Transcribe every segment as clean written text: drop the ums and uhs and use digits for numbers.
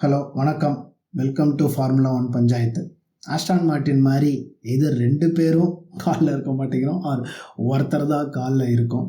Hello வணக்கம். Welcome to formula 1 panchayat. Aston Martin மாதிரி இது 2 பேரும் காலில் இருக்க மாட்டேங்கிறோம், ஆர் ஒருத்தர் தான் காலில் இருக்கும்.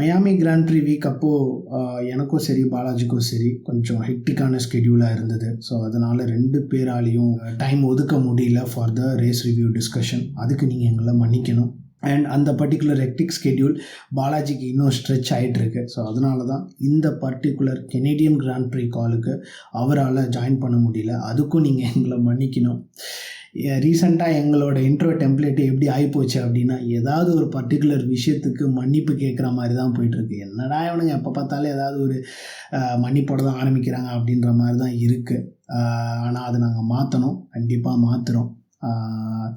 மயாமி கிராண்ட் ப்ரீ வீக் அப்போது எனக்கும் சரி பாலாஜிக்கும் சரி கொஞ்சம் ஹெக்டிக்கான ஸ்கெடியூலாக இருந்தது. ஸோ அதனால் 2 பேராலையும் டைம் ஒதுக்க முடியல for the race review discussion. அதுக்கு நீங்கள் எங்களை மன்னிக்கணும். அண்ட் அந்த பர்டிகுலர் ஹெக்டிக் ஸ்கெடியூல் பாலாஜிக்கு இன்னும் ஸ்ட்ரெச் ஆகிட்டுருக்கு. ஸோ அதனால தான் இந்த பர்டிகுலர் கெனேடியன் கிராண்ட் ப்ரீ காலுக்கு அவரால் ஜாயின் பண்ண முடியல. அதுக்கும் நீங்கள் எங்களை மன்னிக்கணும். ரீசெண்டாக எங்களோட இன்ட்ரோ டெம்ப்ளேட்டு எப்படி ஆகிப்போச்சு அப்படின்னா, ஏதாவது ஒரு பர்டிகுலர் விஷயத்துக்கு மன்னிப்பு கேட்குற மாதிரி தான் போயிட்டுருக்கு. என்னடா இவனுங்க எப்போ பார்த்தாலும் ஏதாவது ஒரு மன்னிப்போட தான் ஆரம்பிக்கிறாங்க அப்படின்ற மாதிரி தான் இருக்குது. ஆனால் அதை நாங்கள் மாற்றணும், கண்டிப்பாக மாற்றுறோம்.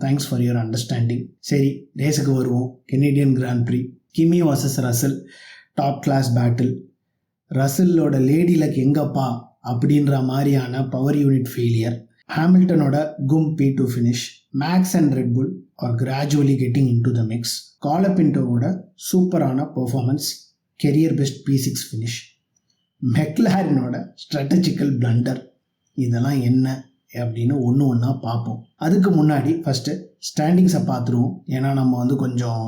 Thanks for your understanding. சரி, ரேஸுக்கு வருவோம். Canadian grand Prix, Kimi versus Russell, top class battle. ரசலோட லேடி லக் எங்கப்பா அப்படின்ற மாதிரியான பவர் யூனிட் ஃபெயிலியர். ஹாமில்டனோட கும் P2 finish. Max and Red Bull are gradually getting into the mix. காலபிண்டோவோட சூப்பரான performance, career best P6 finish. மெக்லாரனோட strategical blunder. இதெல்லாம் என்ன அப்படின்னு ஒன்று ஒன்றா பார்ப்போம். அதுக்கு முன்னாடி ஃபஸ்ட்டு ஸ்டாண்டிங்ஸை பார்த்துருவோம். ஏன்னா நம்ம கொஞ்சம்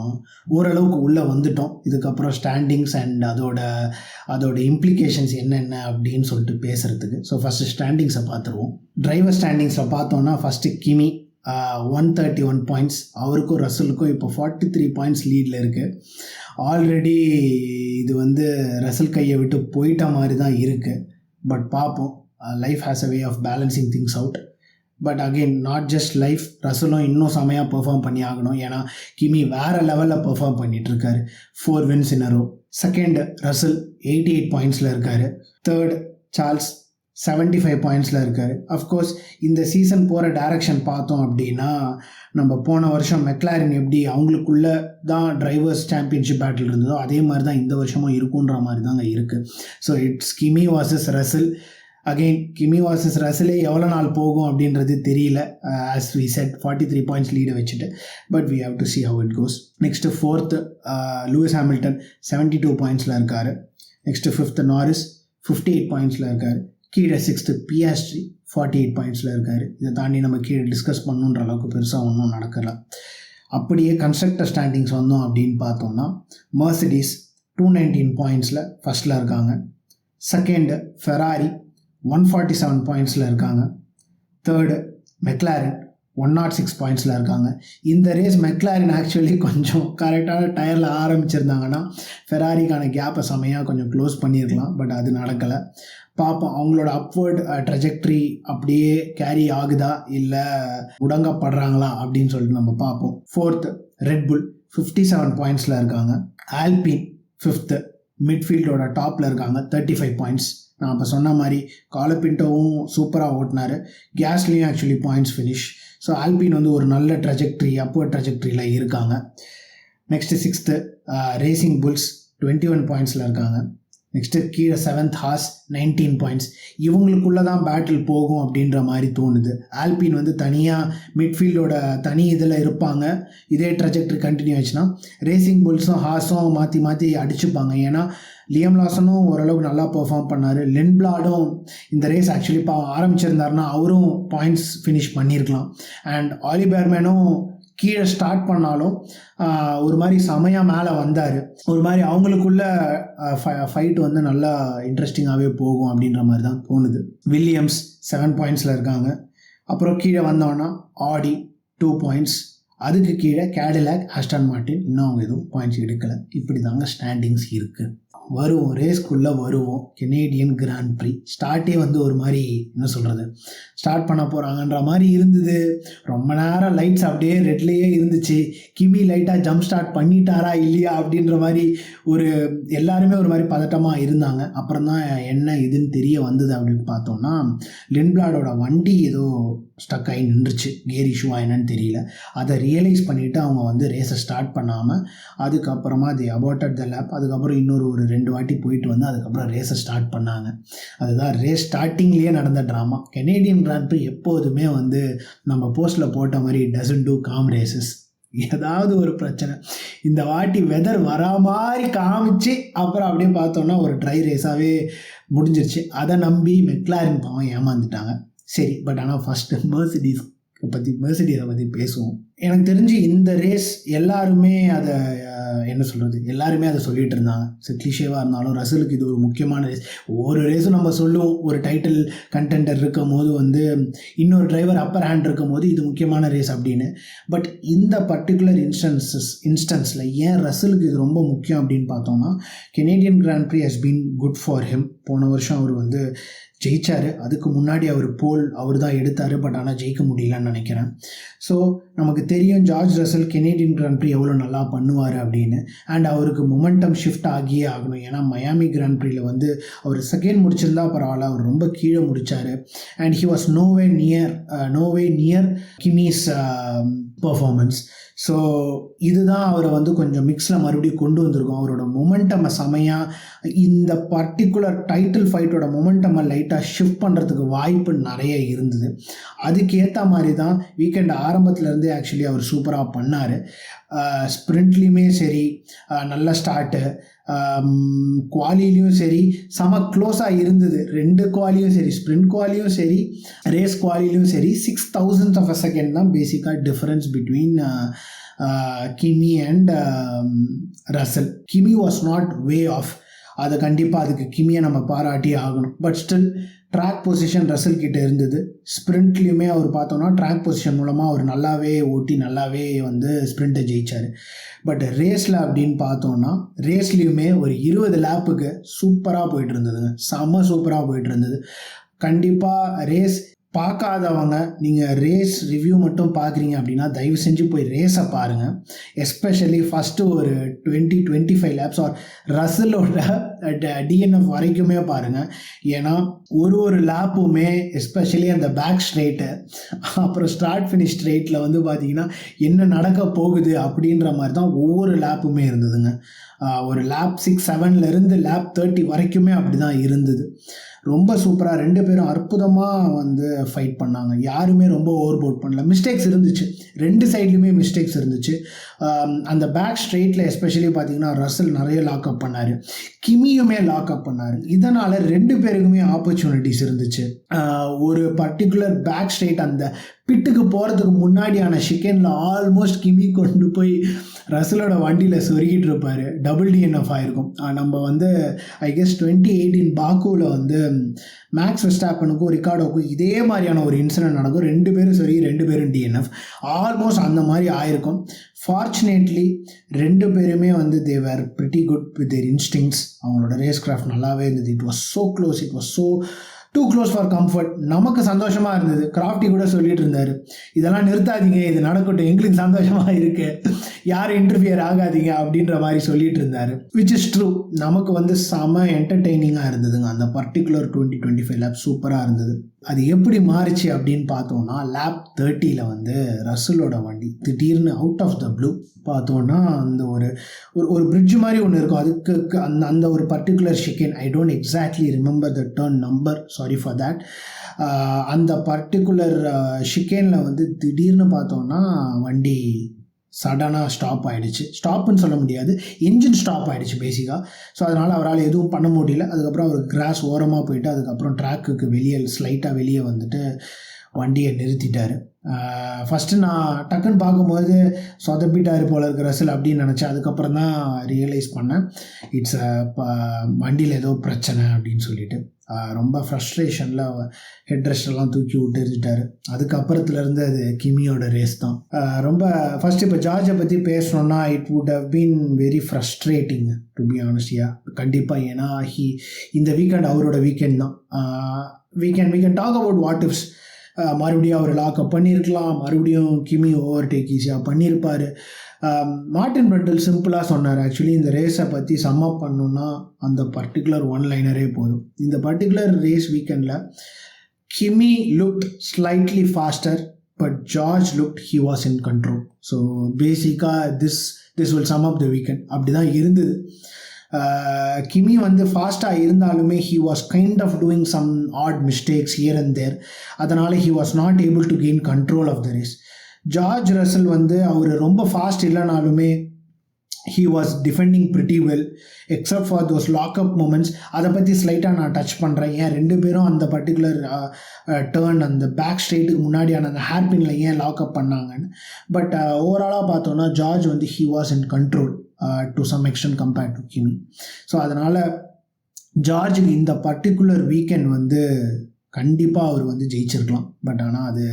ஓரளவுக்கு உள்ளே வந்துட்டோம். இதுக்கப்புறம் ஸ்டாண்டிங்ஸ் அண்ட் அதோட இம்ப்ளிகேஷன்ஸ் என்னென்ன அப்படின்னு சொல்லிட்டு பேசுகிறதுக்கு. ஸோ ஃபஸ்ட்டு ஸ்டாண்டிங்ஸை பார்த்துருவோம். டிரைவர் ஸ்டாண்டிங்ஸில் பார்த்தோன்னா ஃபஸ்ட்டு கிமி 131 பாயிண்ட்ஸ். அவருக்கும் ரசலுக்கும் இப்போ 43 பாயிண்ட்ஸ் லீடில் இருக்குது. ஆல்ரெடி இது ரசல் கையை விட்டு போயிட்ட மாதிரி தான் இருக்குது. பட் பார்ப்போம். Life has a way of balancing things out. But again not just life, ரசலும் இன்னும் செமையாக பெர்ஃபார்ம் பண்ணி ஆகணும். ஏன்னா கிமி வேறு லெவலில் பெர்ஃபார்ம் பண்ணிகிட்ருக்காரு. 4 wins in a row. Second Russell 88 பாயிண்ட்ஸில் இருக்கார். தேர்ட் சார்ல்ஸ் 75 பாயிண்ட்ஸில் இருக்கார். அஃப்கோர்ஸ் இந்த சீசன் போகிற டைரக்ஷன் பார்த்தோம் அப்படின்னா, நம்ம போன வருஷம் மெக்லாரன் எப்படி அவங்களுக்குள்ள தான் டிரைவர்ஸ் சாம்பியன்ஷிப் பேட்டில் இருந்ததோ அதே மாதிரி தான் இந்த வருஷமும் இருக்குன்ற மாதிரி தாங்க இருக்குது. So it's Kimi versus Russell. Again Kimi versus ரசலே எவ்வளோ நாள் போகும் அப்படின்றது தெரியல. ஆஸ் வி செட் 43 பாயிண்ட்ஸ் லீடை வச்சுட்டு. But we have to see how it goes. Next fourth Lewis Hamilton 72 பாயிண்ட்ஸில் இருக்கார். நெக்ஸ்ட்டு ஃபிஃப்த்து நாரிஸ் 58 பாயிண்ட்ஸில் இருக்கார். கீழே சிக்ஸ்த்து பியாஸ்ட்ரி 48 பாயிண்ட்ஸில் இருக்கார். இதை தாண்டி நம்ம கீழே டிஸ்கஸ் பண்ணுன்ற அளவுக்கு பெருசாக ஒன்றும் நடக்கலை. அப்படியே கன்ஸ்ட்ரக்டர் ஸ்டாண்டிங்ஸ் வந்தோம் அப்படின்னு பார்த்தோம்னா, மெர்சிடிஸ் 219 பாயிண்ட்ஸில் ஃபஸ்ட்டில் இருக்காங்க. செகண்டு ஃபெராரி 147 பாயிண்ட்ஸில் இருக்காங்க. தேர்டு மெக்லாரன் 106 பாயிண்ட்ஸில் இருக்காங்க. இந்த ரேஸ் மெக்லாரன் ஆக்சுவலி கொஞ்சம் கரெக்டான டயரில் ஆரம்பிச்சிருந்தாங்கன்னா ஃபெராரிக்கான கேப்பை செமையாக கொஞ்சம் க்ளோஸ் பண்ணியிருக்கலாம். பட் அது நடக்கலை. பார்ப்போம் அவங்களோட அப்வர்ட் ட்ரெஜெக்ட்ரி அப்படியே கேரி ஆகுதா இல்லை முடங்கப்படுறாங்களா அப்படின்னு சொல்லிட்டு நம்ம பார்ப்போம். ஃபோர்த்து ரெட்புல் 57 பாயிண்ட்ஸில் இருக்காங்க. ஆல்பின் ஃபிஃப்த்து மிட்ஃபீல்டோட டாப்பில் இருக்காங்க, 35 பாயிண்ட்ஸ். நான் இப்போ சொன்ன மாதிரி காலபிண்டோவும் சூப்பராக ஓட்டினார். கேஸ்லேயும் actually points finish. So Alpine ஒரு நல்ல ட்ரெஜெக்ட்ரி, அப்வர்ட் ட்ரெஜெக்ட்ரியில் இருக்காங்க. நெக்ஸ்ட்டு சிக்ஸ்த்து ரேசிங் புல்ஸ் 21 பாயிண்ட்ஸில் இருக்காங்க. நெக்ஸ்ட்டு கீழே 7th ஹார்ஸ் 19 பாயிண்ட்ஸ். இவங்களுக்குள்ளே தான் பேட்டில் போகும் அப்படின்ற மாதிரி தோணுது. ஆல்பின் தனியாக மிட்ஃபீல்டோட தனி இதில் இருப்பாங்க. இதே ட்ரெஜெக்ட்ரி கண்டினியூ ஆச்சுன்னா ரேசிங் புல்ஸும் ஹார்ஸும் மாற்றி மாற்றி அடிச்சுப்பாங்க. ஏன்னா லியம் லாசனும் ஓரளவுக்கு நல்லா பெர்ஃபார்ம் பண்ணார். லிண்ட்பிளாடும் இந்த ரேஸ் ஆக்சுவலி ஆரம்பிச்சிருந்தாருன்னா அவரும் பாயிண்ட்ஸ் ஃபினிஷ் பண்ணியிருக்கலாம். அண்ட் ஆலிபேர்மேனும் கீழே ஸ்டார்ட் பண்ணாலும் ஒரு மாதிரி செமையாக மேலே வந்தார். ஒரு மாதிரி அவங்களுக்குள்ள ஃபைட் நல்லா இன்ட்ரெஸ்டிங்காகவே போகும் அப்படின்ற மாதிரி தான் தோணுது. வில்லியம்ஸ் 7 பாயிண்ட்ஸில் இருக்காங்க. அப்புறம் கீழே வந்தோன்னா ஆடி 2 பாயிண்ட்ஸ். அதுக்கு கீழே கேடிலாக், ஆஸ்டன் மார்ட்டின் இன்னும் அவங்க எதுவும் பாயிண்ட்ஸ் எடுக்கலை. இப்படி தாங்க ஸ்டாண்டிங்ஸ் இருக்குது. வருவோம், ரேஸ்க்குள்ளே வருவோம். கெனேடியன் கிராண்ட் ப்ரீ ஸ்டார்ட்டே ஒரு மாதிரி என்ன சொல்கிறது, ஸ்டார்ட் பண்ண போகிறாங்கன்ற மாதிரி இருந்தது. ரொம்ப நேரம் லைட்ஸ் அப்படியே ரெட்லேயே இருந்துச்சு. கிமி லைட்டாக ஜம்ப் ஸ்டார்ட் பண்ணிட்டாரா இல்லையா அப்படின்ற மாதிரி எல்லாருமே ஒரு மாதிரி பதட்டமாக இருந்தாங்க. அப்புறம் தான் என்ன இதுன்னு தெரிய வந்தது அப்படின்னு பார்த்தோன்னா, லிண்ட்பிளாடோட வண்டி ஏதோ ஸ்டக் ஆகி நின்றுச்சு. கியர் இஷ்யூவாக என்னன்னு தெரியல. அதை ரியலைஸ் பண்ணிவிட்டு அவங்க ரேஸை ஸ்டார்ட் பண்ணாமல் அதுக்கப்புறமா தி அபார்ட்டட் த லேப். அதுக்கப்புறம் இன்னொரு 2 வாட்டி போயிட்டு அதுக்கப்புறம் ரேஸை ஸ்டார்ட் பண்ணாங்க. அதுதான் ரேஸ் ஸ்டார்டிங்லேயே நடந்த ட்ராமா. கெனேடியன் கிராண்ட் ப்ரீ எப்போதுமே நம்ம போஸ்ட்டில் போட்ட மாதிரி டசன்ட் டூ காம் ரேசஸ். ஏதாவது ஒரு பிரச்சனை. இந்த வாட்டி வெதர் வரா மாதிரி காமிச்சு அப்புறம் அப்படியே பார்த்தோன்னா ஒரு ட்ரை ரேஸாகவே முடிஞ்சிருச்சு. அதை நம்பி மெக்லாரன் பாவம் ஏமாந்துட்டாங்க. சரி, பட் ஆனால் ஃபஸ்ட்டு மெர்சிடிஸை பற்றி பேசுவோம். எனக்கு தெரிஞ்சு இந்த ரேஸ் எல்லாருமே அதை எல்லாருமே அதை சொல்லிட்டு இருந்தாங்க. கிளிஷேவாக இருந்தாலும் ரசலுக்கு இது ஒரு முக்கியமான ரேஸ். ஒவ்வொரு ரேஸும் நம்ம சொல்லுவோம், ஒரு டைட்டில் கண்டெண்டர் இருக்கும் போது இன்னொரு டிரைவர் அப்பர் ஹேண்ட் இருக்கும் போது இது முக்கியமான ரேஸ் அப்படின்னு. பட் இந்த பர்டிகுலர் இன்ஸ்டன்ஸில் ஏன் ரசலுக்கு இது ரொம்ப முக்கியம் அப்படின்னு பார்த்தோம்னா, Canadian grand prix has been good for him. போன வருஷம் அவர் ஜெயிச்சார். அதுக்கு முன்னாடி அவர் தான் எடுத்தார். பட் ஆனால் ஜெயிக்க முடியலன்னு நினைக்கிறேன். ஸோ நமக்கு தெரியும் George Russell Canadian grand prix எவ்வளோ நல்லா பண்ணுவார் அப்படின்னு. அண்ட் அவருக்கு மொமெண்டம் ஷிஃப்ட் ஆகியே ஆகணும். ஏன்னா மயாமி கிராண்ட் ப்ரீயில் அவர் செகண்ட் முடிச்சிருந்தா பரவாயில்ல, அவர் ரொம்ப கீழே முடித்தார். And he was no way near Kimi's performance. So இதுதான் அவரை கொஞ்சம் மிக்ஸில் மறுபடியும் கொண்டு வந்திருக்கோம். அவரோட மொமெண்டமை செமையாக இந்த பர்டிகுலர் டைட்டில் ஃபைட்டோட மொமெண்டமை லைட்டாக ஷிஃப்ட் பண்ணுறதுக்கு வாய்ப்பு நிறைய இருந்தது. அதுக்கேற்ற மாதிரி தான் வீக்கெண்ட் ஆரம்பத்துலேருந்தே ஆக்சுவலி அவர் சூப்பராக பண்ணார். ஸ்ப்ரிண்ட்லேயுமே சரி, நல்ல ஸ்டார்ட்டு, குவாலிலையும் சரி செம க்ளோஸாக இருந்தது. 2 குவாலியும் சரி, ஸ்ப்ரிண்ட் குவாலியும் சரி, ரேஸ் குவாலிலையும் சரி, 6,000th of a second தான் பேசிக்காக difference between Kimi and Russell. Kimi was not way off. அதை கண்டிப்பாக அதுக்கு கிமியை நம்ம பாராட்டி ஆகணும். But still track position Russell கிட்ட இருந்தது. ஸ்ப்ரிண்ட்லேயுமே அவர் பார்த்தோன்னா ட்ராக் பொசிஷன் மூலமாக அவர் நல்லாவே ஓட்டி நல்லாவே ஸ்ப்ரிண்ட்டை ஜெயிச்சார். பட் ரேஸில் அப்படின்னு பார்த்தோன்னா, ரேஸ்லேயுமே ஒரு 20 லேப்புக்கு சூப்பராக போயிட்டு இருந்ததுங்க. செம்ம சூப்பராக போயிட்டு இருந்தது. கண்டிப்பாக ரேஸ் பார்க்காதவங்க, நீங்கள் ரேஸ் ரிவ்யூ மட்டும் பார்க்குறீங்க அப்படின்னா தயவு செஞ்சு போய் ரேஸை பாருங்கள். எஸ்பெஷலி ஃபஸ்ட்டு ஒரு 20-25 லேப்ஸ் ஆர் ரசலோட டிஎன்எஃப் வரைக்குமே பாருங்கள். ஏன்னா ஒரு லேப்புமே எஸ்பெஷலி அந்த பேக் ஸ்ட்ரெயிட்டு அப்புறம் ஸ்டார்ட் ஃபினிஷ் ஸ்ட்ரெயிட்டில் பார்த்தீங்கன்னா என்ன நடக்க போகுது அப்படின்ற மாதிரி தான் ஒவ்வொரு லேப்புமே இருந்ததுங்க. ஒரு லேப் 6-7 லேப் 30 வரைக்குமே அப்படி தான் இருந்தது. ரொம்ப சூப்பராக 2 பேரும் அற்புதமாக ஃபைட் பண்ணாங்க. யாருமே ரொம்ப ஓவர் போட் பண்ணல. மிஸ்டேக்ஸ் இருந்துச்சு, 2 சைட்லையுமே மிஸ்டேக்ஸ் இருந்துச்சு. அந்த பேக் ஸ்ட்ரெயிட்டில் எஸ்பெஷலி பார்த்தீங்கன்னா ரசல் நிறைய லாக்அப் பண்ணார், கிமியுமே லாக்அப் பண்ணார். இதனால் 2 பேருக்குமே ஆப்பர்ச்சுனிட்டிஸ் இருந்துச்சு. ஒரு பர்டிகுலர் பேக் ஸ்ட்ரெயிட் அந்த பிட்டுக்கு போகிறதுக்கு முன்னாடியான ஷிக்கனில் ஆல்மோஸ்ட் கிமி கொண்டு போய் ரசலோட வண்டியில் சொருகிட்டு இருப்பார். டபுள் டிஎன்எஃப் ஆகிருக்கும். நம்ம ஐ கெஸ் 2018 பாக்குவில் மேக்ஸ் வெஸ்டாப்பனுக்கும் ரிக்கார்டோக்கும் இதே மாதிரியான ஒரு இன்சிடென்ட் நடக்கும். 2 பேரும் சரி, 2 பேரும் டிஎன்எஃப் ஆல்மோஸ்ட் அந்த மாதிரி ஆயிருக்கும். ஃபார்ச்சுனேட்லி 2 பேருமே they were pretty good with their instincts. அவங்களோட ரேஸ் கிராஃப்ட் நல்லாவே இருந்தது. It was so close, it was so too close for comfort. நமக்கு சந்தோஷமாக இருந்தது. கிராஃப்டி கூட சொல்லிட்டு இருந்தார், இதெல்லாம் நிறுத்தாதீங்க, இது நடக்கட்டும், எங்களுக்கு சந்தோஷமாக இருக்கு, யாரும் இன்டர்ஃபியர் ஆகாதீங்க அப்படின்ற மாதிரி சொல்லிட்டு இருந்தார். Which is true. நமக்கு செம என்டர்டெய்னிங்காக இருந்ததுங்க. அந்த பர்டிகுலர் 20-25 லேப் சூப்பராக இருந்தது. அது எப்படி மாறிச்சு அப்படின்னு பார்த்தோன்னா, லேப் 30ல் ரசலோட வண்டி திடீர்னு அவுட் ஆஃப் த ப்ளூ பார்த்தோன்னா அந்த ஒரு பிரிட்ஜ் மாதிரி ஒன்று இருக்கும். அதுக்கு அந்த ஒரு particular chicane, I don't exactly remember the turn number, sorry for that. அந்த பர்டிகுலர் ஷிக்கேனில் திடீர்னு பார்த்தோன்னா வண்டி சடனாக ஸ்டாப் ஆகிடுச்சு. ஸ்டாப்புன்னு சொல்ல முடியாது, இன்ஜின் ஸ்டாப் ஆகிடுச்சு பேசிக்காக. ஸோ அதனால் அவரால் எதுவும் பண்ண முடியல. அதுக்கப்புறம் அவர் கிராஸ் ஓரமாக போயிட்டு அதுக்கப்புறம் ட்ராக்குக்கு ஸ்லைட்டாக வெளியே வண்டியை நிறுத்திட்டார். ஃபஸ்ட்டு நான் டக்குன்னு பார்க்கும்போது சொதப்பிட்டார் போல இருக்கிற ரசல் அப்படின்னு நினச்சேன். அதுக்கப்புறம் தான் ரியலைஸ் பண்ணேன் இட்ஸ் வண்டியில் ஏதோ பிரச்சனை அப்படின்னு சொல்லிட்டு. ரொம்ப ஃப்ரஸ்ட்ரேஷனில் ஹெட்ரெஸ்டெல்லாம் தூக்கி விட்டு எரிஞ்சிட்டார். அதுக்கப்புறத்துலேருந்து அது கிமியோட ரேஸ் தான். ரொம்ப ஃபஸ்ட்டு இப்போ ஜார்ஜை பற்றி பேசணுன்னா it would have been very frustrating to be ஆனஸ்டியா. கண்டிப்பாக. ஏன்னா இந்த வீக்கெண்ட் அவரோட வீக்கெண்ட் தான். we can talk about what ifs. மறுபடியும் அவர் லாக்அப் பண்ணியிருக்கலாம், மறுபடியும் கிமி ஓவர்டேக் ஈஸியாக பண்ணியிருப்பார். மார்டின் பிரட்டில் சிம்பிளாக சொன்னார். ஆக்சுவலி இந்த ரேஸை பற்றி சம்மப் பண்ணணுன்னா அந்த பர்டிகுலர் ஒன்லைனரே போதும். இந்த பர்டிகுலர் ரேஸ் வீக்கெண்டில் Kimi looked slightly faster, but George looked he was in control. So பேசிக்காக this will sum up the weekend. அப்படி தான் இருந்தது. கிமி ஃபாஸ்ட்டாக இருந்தாலுமே he was kind of doing some odd mistakes here and there. அதனால் he was not able to gain control of the race. George Russell அவர் ரொம்ப fast இல்லைனாலுமே he was defending pretty well except for those lock-up moments. அதை பற்றி ஸ்லைட்டாக நான் touch பண்ணுறேன். ஏன் ரெண்டு பேரும் அந்த பர்டிகுலர் டேர்ன் அந்த பேக் ஸ்ட்ரெயிட்டுக்கு முன்னாடியான அந்த ஹேர்பினில் ஏன் லாக்அப் பண்ணாங்கன்னு. பட் ஓவராலாக பார்த்தோன்னா ஜார்ஜ் வந்து he was in control to some extent compared to Kimi. So அதனால் ஜார்ஜுக்கு இந்த பர்டிகுலர் வீக்கெண்ட் வந்து கண்டிப்பாக அவர் வந்து ஜெயிச்சிருக்கலாம். பட் ஆனால் அது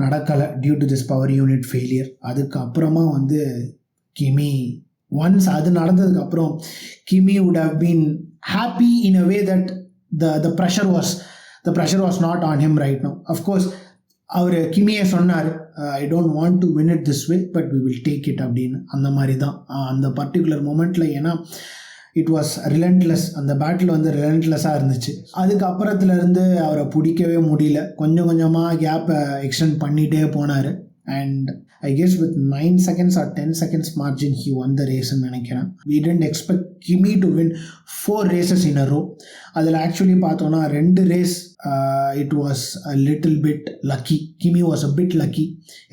நடக்கலை due to this power unit failure. அதுக்கப்புறமா வந்து கிமி ஒன்ஸ் அது நடந்ததுக்கப்புறம் கிமி would have been happy in a way that the pressure was not on him right now. Of course அவர் கிமியே சொன்னார், I don't want to win it this way but we will take it அப்படின்னு. அந்த மாதிரி தான் அந்த particular மொமெண்ட்டில். ஏன்னா it was ரிலண்ட்லெஸ், அந்த பேட்டில் வந்து ரிலண்ட்லெஸ்ஸாக இருந்துச்சு. அதுக்கப்புறத்துலேருந்து அவரை பிடிக்கவே முடியல. கொஞ்சம் கொஞ்சமாக கேப்பை எக்ஸ்டெண்ட் பண்ணிகிட்டே போனார். And I guess with 9 seconds or 10 seconds margin he won the race ன்னு நினைக்கிறேன். We didn't expect Kimi to win 4 races in a row. அதில் ஆக்சுவலி பார்த்தோன்னா 2 race it was a little bit lucky. Kimi was a bit lucky,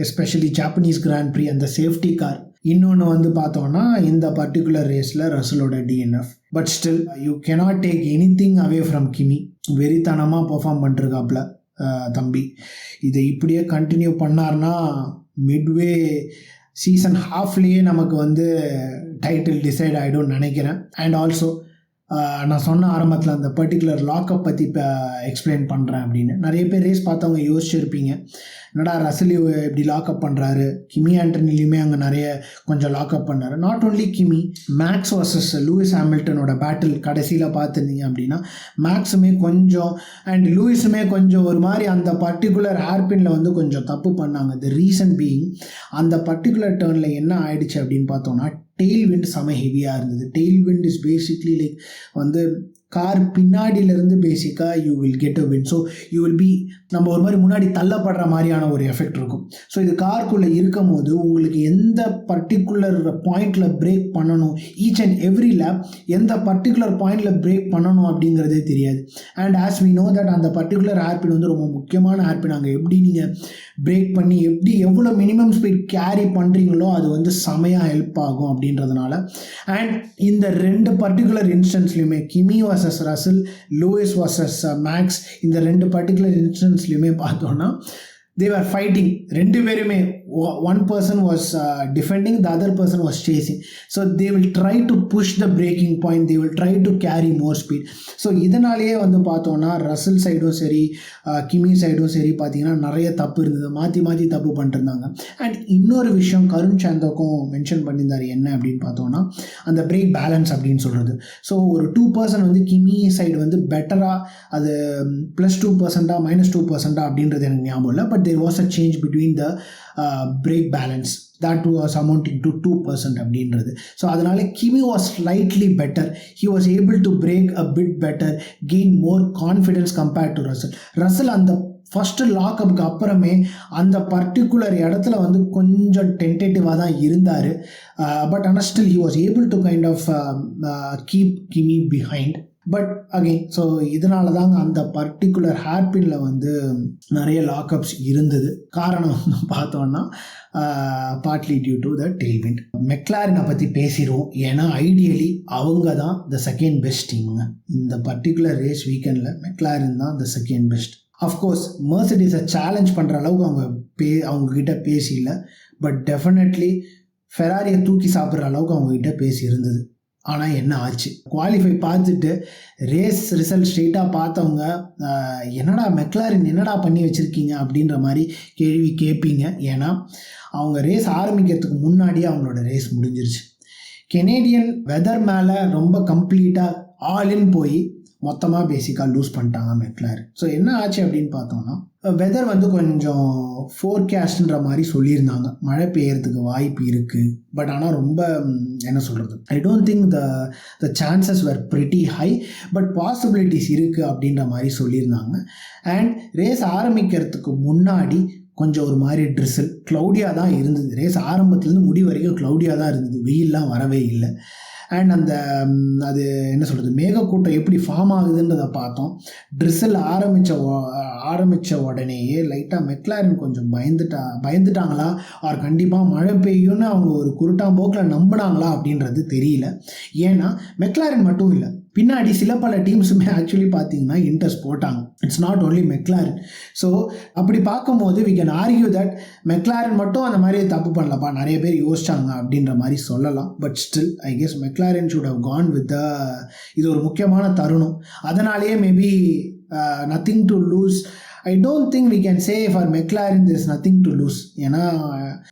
especially Japanese Grand Prix and the safety car. இன்னொன்று வந்து பார்த்தோன்னா இந்த particular ரேஸில் ரசலோட DNF. But still you cannot take anything away from Kimi. வெறித்தனமாக perform பண்ணிருக்காப்புல தம்பி. இதை இப்படியே continue பண்ணார்னா மிட்வே சீசன் ஹாஃப்லேயே நமக்கு வந்து டைட்டில் டிசைட் ஆகிடும்னு நினைக்கிறேன். அண்ட் ஆல்சோ நான் சொன்ன ஆரம்பத்தில் அந்த பர்டிகுலர் லாக்அப் பற்றி இப்போ எக்ஸ்பிளைன் பண்ணுறேன் அப்படின்னு. நிறைய பேர் ரேஸ் பார்த்தவங்க யோசிச்சிருப்பீங்க, என்னடா ரசலி இப்படி லாக்அப் பண்ணுறாரு, கிமி ஆண்டனிலையுமே அங்கே நிறைய கொஞ்சம் லாக்அப் பண்ணார். Not only Kimi, Max versus Lewis ஹாமில்டனோட பேட்டில் கடைசியில் பார்த்துருந்தீங்க அப்படின்னா மேக்ஸுமே கொஞ்சம் அண்ட் லூயிஸுமே கொஞ்சம் ஒரு மாதிரி அந்த பர்டிகுலர் ஹேர்பினில் வந்து கொஞ்சம் தப்பு பண்ணாங்க. த ரீசன் பீயிங் அந்த பர்டிகுலர் டேர்னில் என்ன ஆயிடுச்சு அப்படின்னு பார்த்தோன்னா டெயில் விண்ட் செம ஹெவியாக இருந்தது. Tail wind is basically like வந்து கார் பின்னாடியிலேருந்து பேசிக்காக you will get a win. So you will be நம்ம ஒரு மாதிரி முன்னாடி தள்ளப்படுற மாதிரியான ஒரு எஃபெக்ட் இருக்கும். ஸோ இது காருக்குள்ளே இருக்கும் போது உங்களுக்கு எந்த பர்டிகுலர் பாயிண்டில் பிரேக் பண்ணணும், ஈச் அண்ட் எவ்ரி லேப் எந்த பர்டிகுலர் பாயிண்டில் பிரேக் பண்ணணும் அப்படிங்கிறதே தெரியாது. And as we know that அந்த பர்டிகுலர் ஹேர்பின் வந்து ரொம்ப முக்கியமான ஹேர்பின். அங்கே எப்படி நீங்கள் பிரேக் பண்ணி எப்படி எவ்வளோ மினிமம் ஸ்பீட் கேரி பண்ணுறீங்களோ அது வந்து செமையாக ஹெல்ப் ஆகும் அப்படின்றதுனால. அண்ட் இந்த 2 பர்டிகுலர் இன்ஸ்டன்ஸ்லையுமே Kimi versus Russell, Lewis versus Max, இந்த 2 பர்டிகுலர் இன்ஸ்டன்ஸ்லையுமே பார்த்தோன்னா they were fighting. ரெண்டு பேருமே one person was defending, the other person was chasing. So they will try to push the breaking point, they will try to carry more speed. So இதனாலேயே வந்து பார்த்தோன்னா Russell சைடும் சரி கிமி சைடும் சரி பார்த்தீங்கன்னா நிறைய தப்பு இருந்தது, மாற்றி மாற்றி தப்பு பண்ணிருந்தாங்க. அண்ட் இன்னொரு விஷயம் கருண் சாந்தோக்கும் மென்ஷன் பண்ணியிருந்தார், என்ன அப்படின்னு பார்த்தோன்னா அந்த பிரேக் பேலன்ஸ் அப்படின்னு சொல்கிறது. ஸோ ஒரு 2% வந்து கிமி சைடு வந்து பெட்டராக அது +2% -2% அப்படின்றது எனக்கு ஞாபகம் இல்லை. But there was a change between the brake balance that was amounting to 2% அப்படின்றது. ஸோ அதனால் கிமி was slightly better. He was able to brake a bit better, gain more confidence compared to Russell. Russell அந்த first லாக்அப்புக்கு அப்புறமே அந்த particular இடத்துல வந்து கொஞ்சம் டென்டேட்டிவாக தான் இருந்தார். பட் ஆனால் still he was able to kind of keep Kimi behind. But again so இதனால தாங்க அந்த பர்டிகுலர் ஹேர்பினில் வந்து நிறைய லாக்அப்ஸ் இருந்தது. காரணம் பார்த்தோன்னா பார்ட்லி டியூ டு த டெயில்விண்ட். மெக்லாரினை பற்றி பேசிடுவோம், ஏன்னா ஐடியலி அவங்க தான் த செகண்ட் பெஸ்ட் டீமுங்க. இந்த பர்டிகுலர் ரேஸ் வீக்கெண்டில் மெக்லாரின் தான் த செகண்ட் பெஸ்ட். அஃப்கோர்ஸ் மெர்சிடிஸை சேலஞ்ச் பண்ணுற அளவுக்கு அவங்கக்கிட்ட பேசியில்லை. பட் டெஃபினெட்லி ஃபெராரியை தூக்கி சாப்பிட்ற அளவுக்கு அவங்கக்கிட்ட பேசி இருந்தது. ஆனால் என்ன ஆச்சு, குவாலிஃபை பார்த்துட்டு ரேஸ் ரிசல்ட் ஸ்ட்ரெயிட்டாக பார்த்தவங்க என்னடா மெக்லாரின் என்னடா பண்ணி வச்சுருக்கீங்க அப்படின்ற மாதிரி கேள்வி கேட்பீங்க. ஏன்னா அவங்க ரேஸ் ஆரம்பிக்கிறதுக்கு முன்னாடியே அவங்களோட ரேஸ் முடிஞ்சிருச்சு. கெனேடியன் வெதர் மேலே ரொம்ப கம்ப்ளீட்டாக ஆலின் போய் மொத்தமாக பேசிக்காக லூஸ் பண்ணிட்டாங்க மெக்லாரின். ஸோ என்ன ஆச்சு அப்படின்னு பார்த்தோம்னா வெதர் வந்து கொஞ்சம் ஃபோர்காஸ்ட்ன்ற மாதிரி சொல்லியிருந்தாங்க, மழை பெய்யறதுக்கு வாய்ப்பு இருக்குது. பட் ஆனால் ரொம்ப என்ன சொல்கிறது, I don't think the chances were pretty high, but possibilities இருக்குது அப்படின்ற மாதிரி சொல்லியிருந்தாங்க. அண்ட் ரேஸ் ஆரம்பிக்கிறதுக்கு முன்னாடி கொஞ்சம் ஒரு மாதிரி க்ளவுடியாக தான் இருந்தது. ரேஸ் ஆரம்பத்துலேருந்து முடி வரைக்கும் க்ளவுடியாக தான் இருந்தது, வெயிலெலாம் வரவே இல்லை. அண்ட் அந்த அது என்ன சொல்கிறது, மேகக்கூட்டம் எப்படி ஃபார்ம் ஆகுதுன்றதை பார்த்தோம். ட்ரிசில் ஆரம்பித்த உடனேயே லைட்டாக மெக்லாரன் கொஞ்சம் பயந்துட்டாங்களா, அவர் கண்டிப்பாக மழை பெய்யும்னு அவங்க ஒரு குருட்டாம்போக்கில் நம்பினாங்களா அப்படின்றது தெரியல. ஏன்னா மெக்லாரன் மட்டும் இல்லை, பின்னாடி சில பல டீம்ஸுமே ஆக்சுவலி பார்த்தீங்கன்னா இன்ட்ரெஸ்ட் போட்டாங்க. It's not only McLaren. So அப்படி பார்க்கும்போது we can argue that McLaren மட்டும் அந்த மாதிரி தப்பு பண்ணலப்பா, நிறைய பேர் யோசிச்சாங்க அப்படின்ற மாதிரி சொல்லலாம். But still I guess McLaren should have gone with இது ஒரு முக்கியமான தருணம். அதனாலேயே maybe nothing to lose. I don't think we can say for McLaren there is nothing to lose. ஏன்னா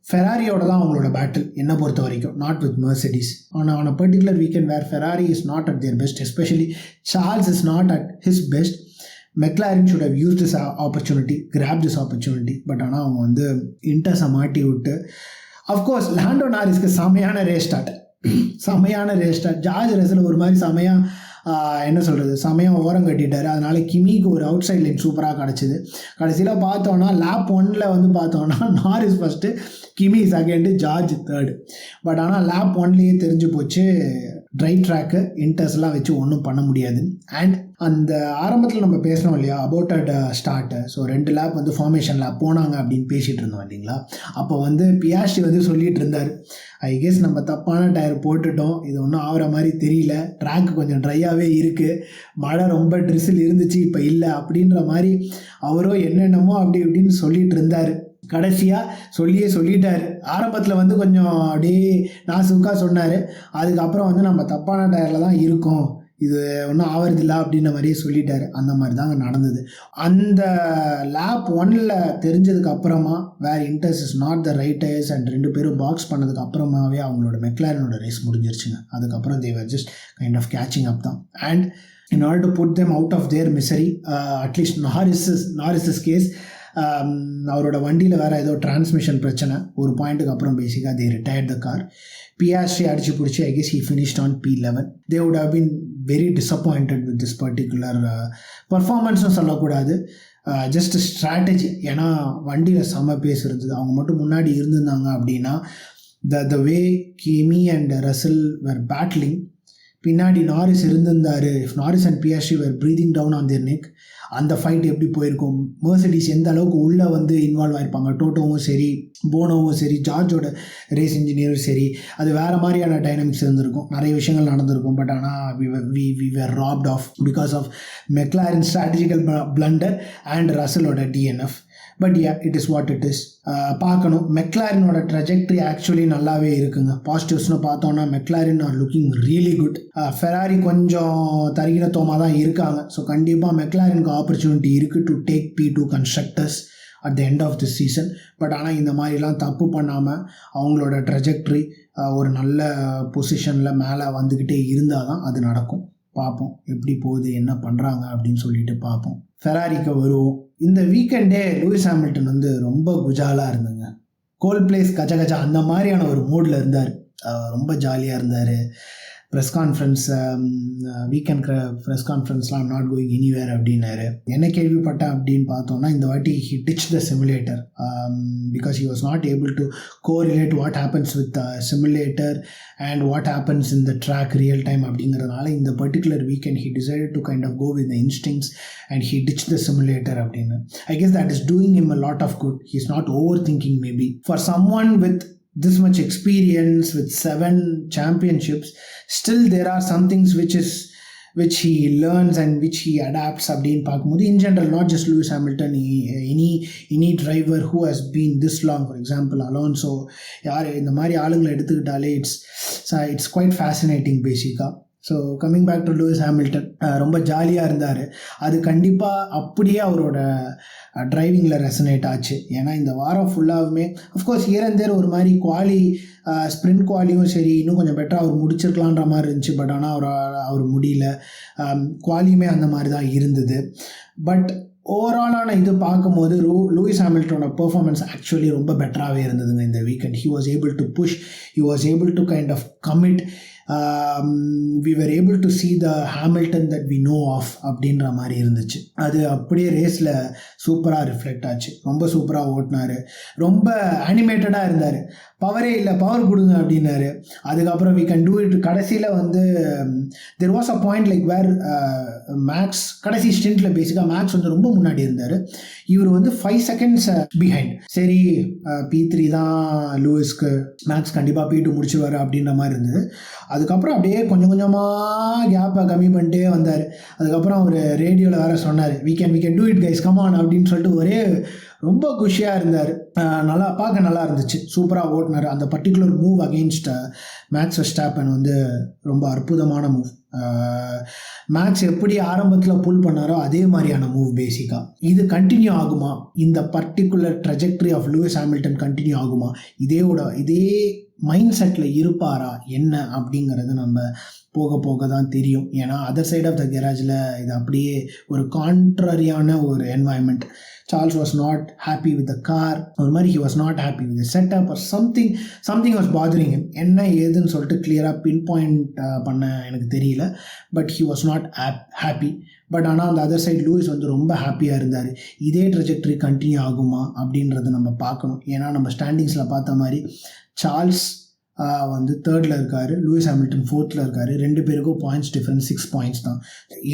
ஃபெராரியோட தான் அவங்களோட பேட்டில் என்னை பொறுத்த வரைக்கும், not with Mercedes. on a particular weekend where Ferrari is not at their best, especially Charles is not at his best, McLaren should have used this opportunity, grabbed this opportunity. But ஆனால் அவங்க வந்து இன்டர்ஸை மாட்டி விட்டு, of course Lando நாரிஸ்க்கு செமையான race start. George Russell ஒரு மாதிரி என்ன சொல்கிறது, செமையாக ஓரம் கட்டிட்டார். அதனால் கிமிக்கு ஒரு அவுட் சைட் லைன் சூப்பராக கிடச்சிது. கடைசியில் பார்த்தோன்னா லேப் 1 வந்து பார்த்தோன்னா Norris first, Kimi second, George third. But ஆனால் லேப் 1 தெரிஞ்சு போச்சு ட்ரை ட்ராக்கு இன்டர்ஸ்லாம் வச்சு ஒன்றும் பண்ண முடியாது. அண்ட் அந்த ஆரம்பத்தில் நம்ம பேசணும் இல்லையா about at start. So 2 lab வந்து ஃபார்மேஷன் லேப் போனாங்க அப்படின்னு பேசிகிட்டு இருந்தோம் இல்லைங்களா. அப்போ வந்து பியாஸ்டி வந்து சொல்லிகிட்டு இருந்தார், ஐ கெஸ் நம்ம தப்பான டயர் போட்டுட்டோம், இது ஒன்றும் ஆகிற மாதிரி தெரியல, ட்ராக் கொஞ்சம் ட்ரையாகவே இருக்குது, மழை ரொம்ப ட்ரிசில் இருந்துச்சு இப்போ இல்லை அப்படின்ற மாதிரி அவரோ என்னென்னமோ அப்படி இப்படின்னு சொல்லிகிட்டு இருந்தார். கடைசியாக சொல்லிட்டார். ஆரம்பத்தில் வந்து கொஞ்சம் அப்படியே நாசுக்காக சொன்னார். அதுக்கப்புறம் வந்து நம்ம தப்பான டயரில் தான் இருக்கோம், இது ஒன்றும் ஆவறதில்லை அப்படின்ற மாதிரியே சொல்லிட்டார். அந்த மாதிரி தாங்க நடந்தது. அந்த லேப் 1 தெரிஞ்சதுக்கு அப்புறமா where inters is not the right tyres and 2 பேரும் பாக்ஸ் பண்ணதுக்கு அப்புறமாவே அவங்களோட மெக்லாரனோட ரேஸ் முடிஞ்சிருச்சுங்க. அதுக்கப்புறம் they were just kind of catching up தான். And in order to put them out of their misery, at least Norris's case, அவரோட வண்டியில் வேறு ஏதோ transmission பிரச்சனை, ஒரு பாயிண்ட்டுக்கு அப்புறம் பேசிக்காக they retired the car. Piastri அடிச்சு பிடிச்சி I guess he finished on P11. they would have been very disappointed with this particular பர்ஃபார்மன்ஸ்னு சொல்லக்கூடாது, ஜஸ்ட் ஸ்ட்ராட்டஜி. ஏன்னா வண்டியில் செம பேஸ் இருந்தது. அவங்க மட்டும் முன்னாடி இருந்திருந்தாங்க அப்படின்னா the way Kimi and Russell were battling, பின்னாடி நாரிஸ் இருந்திருந்தார், if Norris and Piastri were breathing down on their neck, அந்த ஃபைட் எப்படி போயிருக்கும், மெர்சிடிஸ் எந்த அளவுக்கு உள்ளே வந்து இன்வால்வ் ஆகிருப்பாங்க, டோட்டோவும் சரி, போனோவும் சரி, ஜார்ஜோட ரேஸ் இன்ஜினியரும் சரி, அது வேறு மாதிரியான டைனமிக்ஸ் இருந்திருக்கும், நிறைய விஷயங்கள் நடந்திருக்கும். பட் ஆனால் we were robbed of because of McLaren strategical blunder and ரசலோட DNF. But it is what it is. பார்க்கணும், மெக்லாரனோட ட்ரெஜெக்ட்ரி ஆக்சுவலி நல்லாவே இருக்குங்க. பாசிட்டிவ்ஸ்னு பார்த்தோன்னா McLaren are looking really good. Ferrari கொஞ்சம் தரிகினத்தோமாக தான் இருக்காங்க. ஸோ கண்டிப்பாக மெக்லாரனுக்கு ஆப்பர்ச்சுனிட்டி இருக்குது to take P2 constructors at the end of the season. But ஆனால் இந்த மாதிரிலாம் தப்பு பண்ணாமல் அவங்களோட ட்ரெஜெக்ட்ரி ஒரு நல்ல பொசிஷனில் மேலே வந்துக்கிட்டே இருந்தால் தான் அது நடக்கும். பார்ப்போம் எப்படி போகுது, என்ன பண்ணுறாங்க அப்படின்னு சொல்லிட்டு பார்ப்போம். ஃபெராரிக்கு வருவோம். இந்த வீக்கெண்டே லூயிஸ் ஹாமில்டன் வந்து ரொம்ப குஜாலாக இருந்தாங்க. கோல் பிளேஸ் கஜ அந்த மாதிரியான ஒரு மூடில் இருந்தார். ரொம்ப ஜாலியாக இருந்தார். ப்ரெஸ் கான்ஃபரன்ஸ், வீக்கெண்ட் ப்ரெஸ் கான்ஃபரன்ஸ்லாம் நாட் கோயிங் எனிவேர் அப்படின்னாரு. என்ன கேள்விப்பட்டேன் அப்படின்னு பார்த்தோன்னா, இந்த வாட்டி he ditch the simulator because he was not able to correlate what happens with simulator and what happens in the track real time அப்படிங்கிறதுனால இந்த particular weekend he decided to kind of go with the instincts and he ditch the simulator அப்படின்னு. I guess that is doing him a lot of good. He is not overthinking maybe. For someone with this much experience with 7 championships, still there are some things which he learns and which he adapts அப்படின்னு பார்க்கும்போது, in general not just Lewis Hamilton, any driver who has been this long, for example Alonso, யார் இந்த மாதிரி ஆளுங்களை எடுத்துக்கிட்டாலே it's quite fascinating பேசிக்காக. So coming back to Lewis Hamilton, ரொம்ப ஜாலியாக இருந்தார். அது கண்டிப்பாக அப்படியே அவரோட டிரைவிங்கில் ரெசனேட் ஆச்சு. ஏன்னா இந்த வாரம் ஃபுல்லாகவுமே அஃப்கோர்ஸ் ஹியர் அண்ட் தேர் ஒரு மாதிரி ஸ்ப்ரிண்ட் குவாலியும் சரி இன்னும் கொஞ்சம் பெட்டராக அவர் முடிச்சிருக்கலான்ற மாதிரி இருந்துச்சு. பட் ஆனால் அவர் முடியல. குவாலியுமே அந்த மாதிரி தான் இருந்தது. பட் ஓவராலான இது பார்க்கும்போது லூயிஸ் ஹாமில்டனோட பெர்ஃபார்மன்ஸ் ஆக்சுவலி ரொம்ப பெட்டராகவே இருந்ததுங்க இந்த weekend. He was able to push, he was able to kind of commit. we were able to see the Hamilton that we know of அப்படின்ற மாதிரி இருந்துச்சு. அது அப்படியே ரேஸில் சூப்பராக ரிஃப்ளெக்ட் ஆச்சு. ரொம்ப சூப்பராக ஓட்டினார், ரொம்ப அனிமேட்டடாக இருந்தார். பவரே இல்லை, பவர் கொடுங்க அப்படின்னாரு. அதுக்கப்புறம் வி கேன் டூ இட். கடைசியில் வந்து there was a point like where Max கடைசி ஸ்டென்ட்டில் பேசிக்காக மேக்ஸ் வந்து ரொம்ப முன்னாடி இருந்தார். இவர் வந்து 5 seconds பிஹைண்ட். சரி P3 தான் லூயிஸ்க்கு, மேக்ஸ் கண்டிப்பாக P2 முடிச்சுவார் அப்படின்ற மாதிரி இருந்தது. அதுக்கப்புறம் அப்படியே கொஞ்சம் கொஞ்சமாக கேப்பை கம்மி பண்ணிட்டே வந்தார். அதுக்கப்புறம் அவர் ரேடியோவில் வேறு சொன்னார், we can do it guys, come on அப்படின்னு சொல்லிட்டு ஒரே ரொம்ப குஷியாக இருந்தார். நல்லா பார்க்க நல்லா இருந்துச்சு, சூப்பராக ஓட்டினார். அந்த particular move against Max Verstappen வந்து ரொம்ப அற்புதமான மூவ். மேக்ஸ் எப்படி ஆரம்பத்தில் புல் பண்ணாரோ அதே மாதிரியான மூவ் பேசிக்காக. இது கண்டினியூ ஆகுமா, இந்த particular trajectory of Lewis Hamilton continue ஆகுமா, இதே மைண்ட் செட்டில் இருப்பாரா என்ன அப்படிங்கிறது நம்ம போக போக தான் தெரியும். ஏன்னா அதர் சைட் ஆஃப் த கெராஜில் இது அப்படியே ஒரு கான்ட்ரரியான ஒரு environment. Charles was not happy with the car, ஒரு மாதிரி he was not happy with the setup or something was bothering him. என்ன ஏதுன்னு சொல்லிட்டு கிளியராக பின் பாயிண்ட் பண்ண எனக்கு தெரியல. But he was not happy. But ஆனால் அந்த அதர் சைட் லூயிஸ் வந்து ரொம்ப ஹாப்பியாக இருந்தார். இதே ட்ரெஜெக்டரி கண்டினியூ ஆகுமா அப்படின்றத நம்ம பார்க்கணும். ஏன்னா நம்ம ஸ்டாண்டிங்ஸில் பார்த்த மாதிரி சார்ல்ஸ் வந்து 3rd இருக்கார், லூயிஸ் ஹாமில்டன் 4th இருக்கார். 2 பேருக்கும் பாயிண்ட்ஸ் டிஃப்ரென்ஸ் 6 points தான்.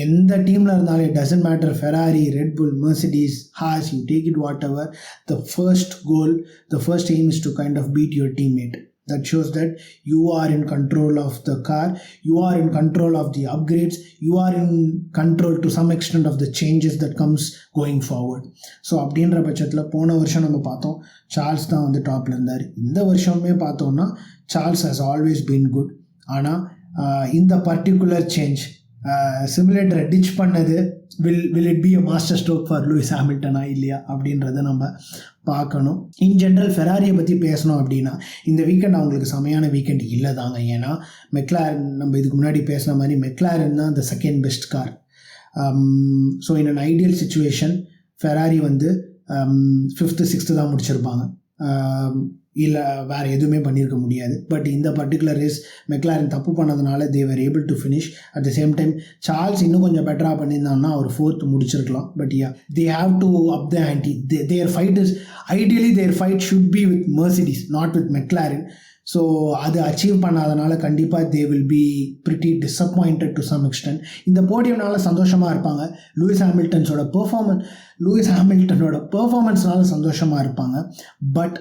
எந்த டீமில் இருந்தாலும் it doesn't matter, Ferrari, Red Bull, Mercedes, has, you take it what ever, the first aim is to kind of beat your teammate. That shows that you are in control of the car, you are in control of the upgrades, you are in control to some extent of the changes that comes going forward. So அப்படின்ற பட்சத்தில் போன வருஷம் நம்ம பார்த்தோம் Charles தான் வந்து டாப்பில் இருந்தார். இந்த வருஷமே பார்த்தோன்னா Charles has always been good. ஆனால் இந்த பர்டிகுலர் சேஞ்ச் சிமுலேட்டரை டிச் பண்ணது will it be a master stroke for Lewis ஹாமில்டனா இல்லையா அப்படின்றத நம்ம பார்க்கணும். இன் ஜென்ரல் ஃபெராரியை பற்றி பேசணும் அப்படின்னா இந்த வீக்கெண்ட் அவங்களுக்கு செமையான வீக்கெண்ட் இல்லை தாங்க. ஏன்னா மெக்லாரன், நம்ம இதுக்கு முன்னாடி பேசின மாதிரி மெக்லாரன் தான் the second best car. So in an ideal situation Ferrari வந்து 5th 6th தான் முடிச்சிருப்பாங்க, இல்லை வேறு எதுவுமே பண்ணியிருக்க முடியாது. பட் இந்த பர்டிகுலர் ரேஸ் மெக்லாரன் தப்பு பண்ணதுனால they were able to finish. At the same time Charles இன்னும் கொஞ்சம் பெட்டராக பண்ணியிருந்தாங்கன்னா அவர் 4th முடிச்சிருக்கலாம். But they have to up the ante. Their fight is ideally their fight should be with Mercedes, not with McLaren. So அது achieve பண்ணாதனால கண்டிப்பாக they will be pretty disappointed to some extent. இந்த போடியம்னால சந்தோஷமாக இருப்பாங்க, Lewis ஹாமில்டனோட பெர்ஃபார்மன்ஸ்னால சந்தோஷமாக இருப்பாங்க. But